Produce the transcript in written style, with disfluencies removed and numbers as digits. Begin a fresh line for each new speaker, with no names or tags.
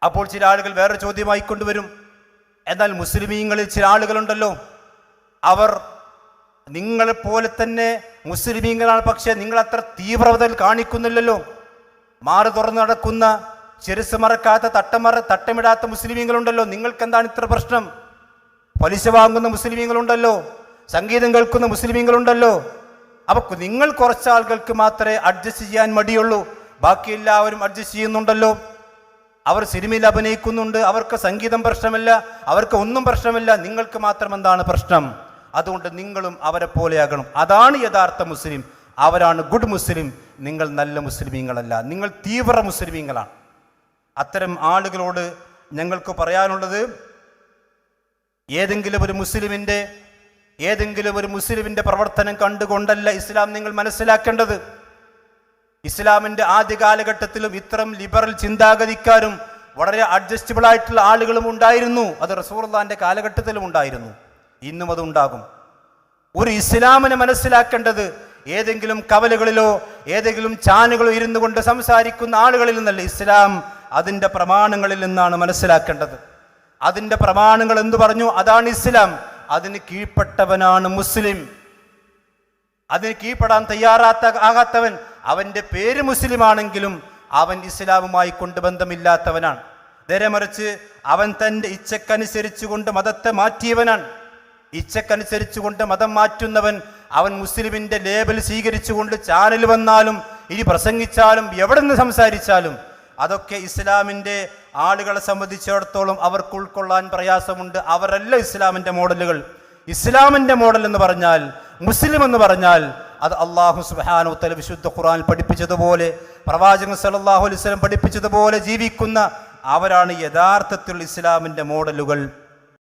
അപ്പോൾ ചില ആളുകൾ വേറെ ചോദ്യമായി കൊണ്ടുവരും, എന്നാൽ മുസ്ലിമീങ്ങളിൽ ചില ആളുകളുണ്ടല്ലോ, അവർ നിങ്ങളെപ്പോലെ തന്നെ മുസ്ലിമീങ്ങളാണ്, പക്ഷേ നിങ്ങൾ അത്ര തീവ്രത കാണിക്കുന്നില്ലല്ലോ. മാറ് തുറന്ന് നടക്കുന്ന, ചെരുസ് മറക്കാത്ത, തട്ടമിടാത്ത മുസ്ലിമീങ്ങളുണ്ടല്ലോ, നിങ്ങൾക്ക് എന്താണ് ഇത്ര പ്രശ്നം? പലിശ വാങ്ങുന്ന മുസ്ലിമീങ്ങളുണ്ടല്ലോ, സംഗീതം കേൾക്കുന്ന മുസ്ലിമീങ്ങളുണ്ടല്ലോ. അപ്പൊ നിങ്ങൾ കുറച്ച് ആളുകൾക്ക് മാത്രമേ അഡ്ജസ്റ്റ് ചെയ്യാൻ മടിയുള്ളൂ, ബാക്കി എല്ലാവരും അഡ്ജസ്റ്റ് ചെയ്യുന്നുണ്ടല്ലോ. അവർ സിനിമയിൽ അഭിനയിക്കുന്നുണ്ട്, അവർക്ക് സംഗീതം പ്രശ്നമില്ല, അവർക്ക് ഒന്നും പ്രശ്നമില്ല, നിങ്ങൾക്ക് മാത്രം എന്താണ് പ്രശ്നം? അതുകൊണ്ട് നിങ്ങളും അവരെ പോലെയാകണം. അതാണ് യഥാർത്ഥ മുസ്ലിം, അവരാണ് ഗുഡ് മുസ്ലിം. നിങ്ങൾ നല്ല മുസ്ലിമീങ്ങളല്ല, നിങ്ങൾ തീവ്ര മുസ്ലിമീങ്ങളാണ്. അത്തരം ആളുകളോട് ഞങ്ങൾക്ക് പറയാനുള്ളത്, ഏതെങ്കിലും ഒരു മുസ്ലിമിന്റെ പ്രവർത്തനം കണ്ടുകൊണ്ടല്ല ഇസ്ലാം നിങ്ങൾ മനസ്സിലാക്കേണ്ടത്. ഇസ്ലാമിന്റെ ആദ്യ കാലഘട്ടത്തിലും ഇത്തരം ലിബറൽ ചിന്താഗതിക്കാരും വളരെ അഡ്ജസ്റ്റബിൾ ആയിട്ടുള്ള ആളുകളും ഉണ്ടായിരുന്നു. അത് റസൂലുള്ളാഹിന്റെ കാലഘട്ടത്തിലും ഉണ്ടായിരുന്നു, ഇന്നും അതുണ്ടാകും. ഒരു ഇസ്ലാമിനെ മനസ്സിലാക്കേണ്ടത് ഏതെങ്കിലും കവലകളിലോ ഏതെങ്കിലും ചാനലുകളോ ഇരുന്നു കൊണ്ട് സംസാരിക്കുന്ന ആളുകളിൽ നിന്നല്ല, ഇസ്ലാം അതിൻ്റെ പ്രമാണങ്ങളിൽ നിന്നാണ് മനസ്സിലാക്കേണ്ടത്. അതിൻ്റെ പ്രമാണങ്ങൾ എന്തു പറഞ്ഞു, അതാണ് ഇസ്ലാം. അതിന് കീഴ്പ്പെട്ടവനാണ് മുസ്ലിം. അതിന് കീഴ്പ്പെടാൻ ആകാത്തവൻ, അവൻ്റെ പേര് മുസ്ലിമാണെങ്കിലും അവൻ ഇസ്ലാമുമായി കൊണ്ട് ബന്ധമില്ലാത്തവനാണ്. നേരെ മറിച്ച് അവൻ തൻ്റെ ഇച്ഛക്കനുസരിച്ചു കൊണ്ട് മതത്തെ മാറ്റിയവനാണ്. ഇച്ഛക്കനുസരിച്ചു കൊണ്ട് മതം മാറ്റുന്നവൻ, അവൻ മുസ്ലിമിൻ്റെ ലേബൽ സ്വീകരിച്ചുകൊണ്ട് ചാനൽ വന്നാലും ഇനി പ്രസംഗിച്ചാലും എവിടെ നിന്ന് സംസാരിച്ചാലും അതൊക്കെ ഇസ്ലാമിൻ്റെ ആളുകളെ സംബന്ധിച്ചിടത്തോളം അവർക്ക് ഉൾക്കൊള്ളാൻ പ്രയാസമുണ്ട്. അവരല്ല ഇസ്ലാമിൻ്റെ മോഡലുകൾ. ഇസ്ലാമിൻ്റെ മോഡൽ എന്ന് പറഞ്ഞാൽ, മുസ്ലിം എന്ന് പറഞ്ഞാൽ അത് അല്ലാഹു സുബ്ഹാനഹു വ തആല വിശുദ്ധ ഖുർആനിൽ പഠിപ്പിച്ചതുപോലെ, പ്രവാചകൻ സല്ലല്ലാഹു അലൈഹി വസല്ലം പഠിപ്പിച്ചതുപോലെ ജീവിക്കുന്ന അവരാണ് യഥാർത്ഥത്തിൽ ഇസ്ലാമിൻ്റെ മോഡലുകൾ.